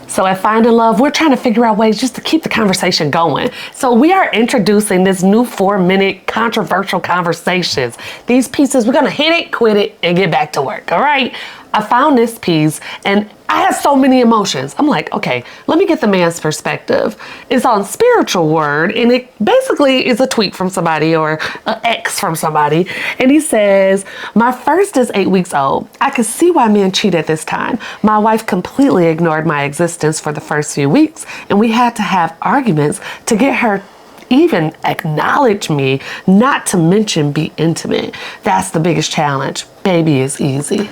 So at Finding Love, we're trying to figure out ways just to keep the conversation going. So we are introducing this new 4-minute controversial conversations. These pieces, we're going to hit it, quit it, and get back to work, all right? I found this piece, and I had so many emotions. I'm like, okay, let me get the man's perspective. It's on Spiritual Word, and it basically is a tweet from somebody or an X from somebody. And he says, my first is 8 weeks old. I could see why men cheat at this time. My wife completely ignored my existence for the first few weeks, and we had to have arguments to get her even acknowledge me, not to mention be intimate. That's the biggest challenge. Baby is easy.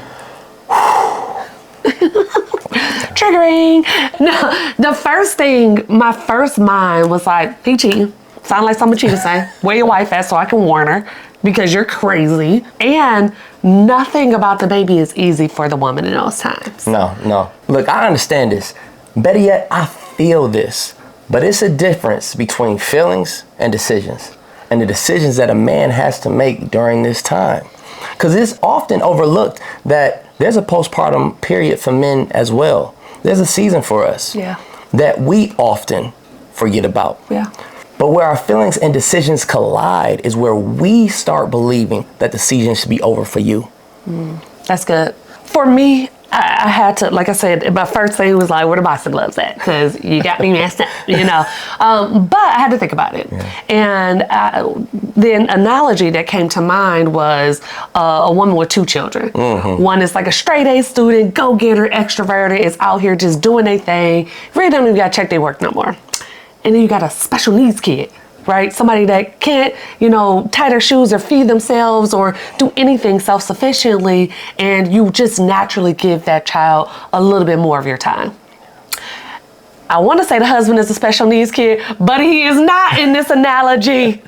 Triggering. No, the first thing, my first mind was like, he cheating. Sound like something cheating say. Where your wife at so I can warn her because you're crazy. And nothing about the baby is easy for the woman in those times. No. Look, I understand this. Better yet, I feel this. But it's a difference between feelings and decisions. And the decisions that a man has to make during this time. Because it's often overlooked that there's a postpartum period for men as well. There's a season for us that we often forget about. Yeah. But where our feelings and decisions collide is where we start believing that the season should be over for you. That's good. For me, I had to, like I said, my first thing was like, where the boxing gloves at? Because you got me messed up, you know. But I had to think about it. Yeah. And the analogy that came to mind was a woman with 2 children. Mm-hmm. One is like a straight A student, go-getter, extroverted, is out here just doing their thing. Really don't even got to check their work no more. And then you got a special needs kid. Right? Somebody that can't, tie their shoes or feed themselves or do anything self-sufficiently, and you just naturally give that child a little bit more of your time. I want to say the husband is a special needs kid, but he is not in this analogy.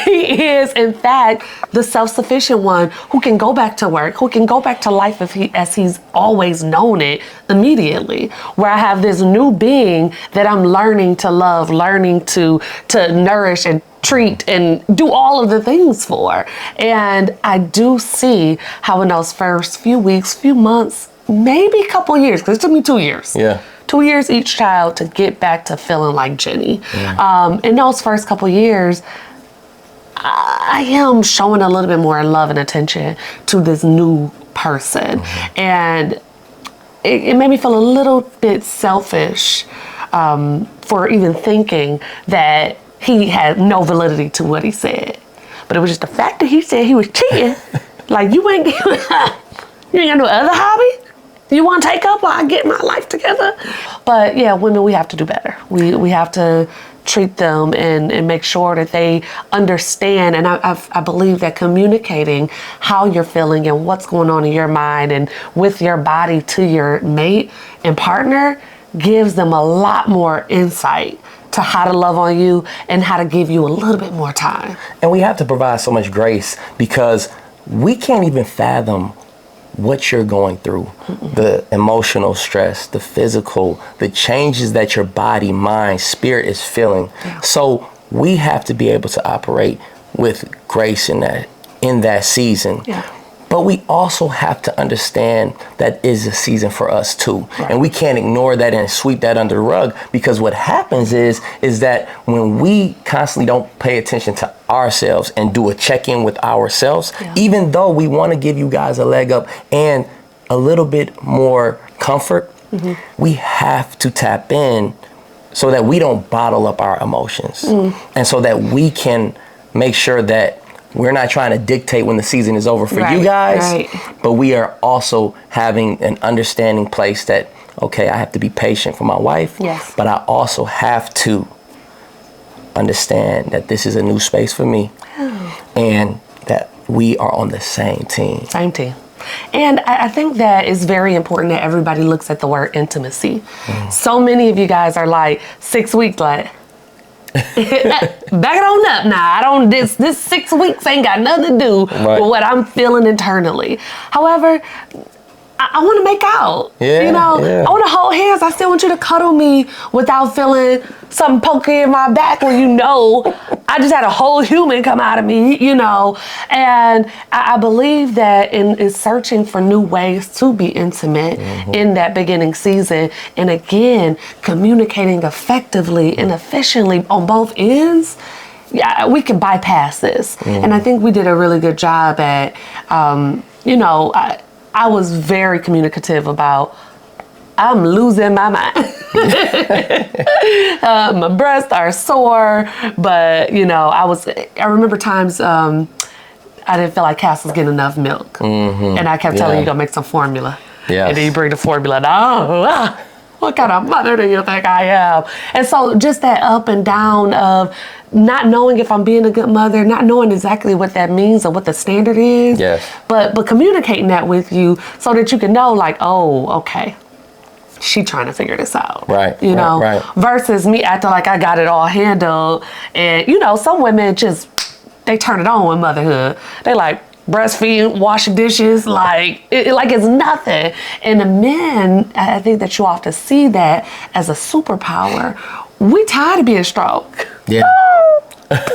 He is, in fact, the self-sufficient one who can go back to work, who can go back to life as he's always known it immediately. Where I have this new being that I'm learning to love, learning to nourish and treat and do all of the things for. And I do see how in those first few weeks, few months, maybe a couple years, because it took me 2 years. Yeah. 2 years each child to get back to feeling like Jenni. Yeah. In those first couple years, I am showing a little bit more love and attention to this new person. Mm-hmm. And it made me feel a little bit selfish for even thinking that he had no validity to what he said. But it was just the fact that he said he was cheating. Like, you ain't got no other hobby? You want to take up while I get my life together? But yeah, women, we have to do better. We have to treat them and make sure that they understand. And I believe that communicating how you're feeling and what's going on in your mind and with your body to your mate and partner gives them a lot more insight to how to love on you and how to give you a little bit more time. And we have to provide so much grace because we can't even fathom what you're going through, the emotional stress, the physical, the changes that your body, mind, spirit is feeling. Yeah. So we have to be able to operate with grace in that season. Yeah. But we also have to understand that is a season for us too. Right. And we can't ignore that and sweep that under the rug, because what happens is that when we constantly don't pay attention to ourselves and do a check-in with ourselves, even though we want to give you guys a leg up and a little bit more comfort, we have to tap in so that we don't bottle up our emotions and so that we can make sure that we're not trying to dictate when the season is over for you guys, but we are also having an understanding place that, okay, I have to be patient for my wife, but I also have to understand that this is a new space for me and that we are on the same team. Same team. And I think that it's very important that everybody looks at the word intimacy. So many of you guys are like 6 weeks, like, back it on up now. This 6 weeks ain't got nothing to do with what I'm feeling internally. However, I want to make out. Yeah, you know, yeah. I want to hold hands. I still want you to cuddle me without feeling something poking in my back where I just had a whole human come out of me, And I believe that in searching for new ways to be intimate in that beginning season, and again, communicating effectively and efficiently on both ends, yeah, we can bypass this. And I think we did a really good job at, I was very communicative about, I'm losing my mind. My breasts are sore, but I remember times I didn't feel like Cass was getting enough milk. And I kept telling you, go make some formula. Yes. And then you bring the formula down. What kind of mother do you think I am? And so just that up and down of not knowing if I'm being a good mother, not knowing exactly what that means or what the standard is. Yes. But communicating that with you so that you can know, like, oh, okay, she trying to figure this out. Right. Right. Versus me acting like I got it all handled. And, some women they turn it on with motherhood. They like, breastfeeding, washing dishes, like it's nothing. And the men, I think that you often see that as a superpower. We tired of being strong. Yeah.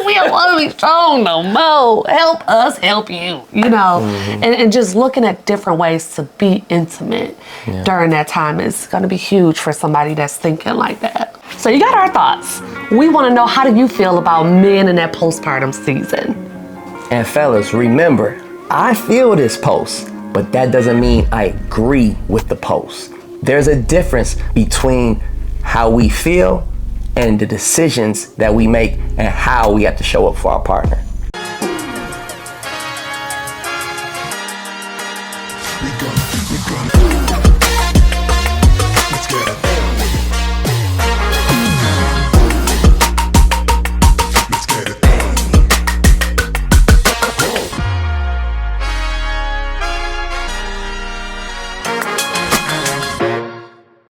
We don't want to be strong no more. Help us help you, And just looking at different ways to be intimate during that time is going to be huge for somebody that's thinking like that. So you got our thoughts. We want to know, how do you feel about men in that postpartum season? And fellas, remember, I feel this post, but that doesn't mean I agree with the post. There's a difference between how we feel and the decisions that we make and how we have to show up for our partner.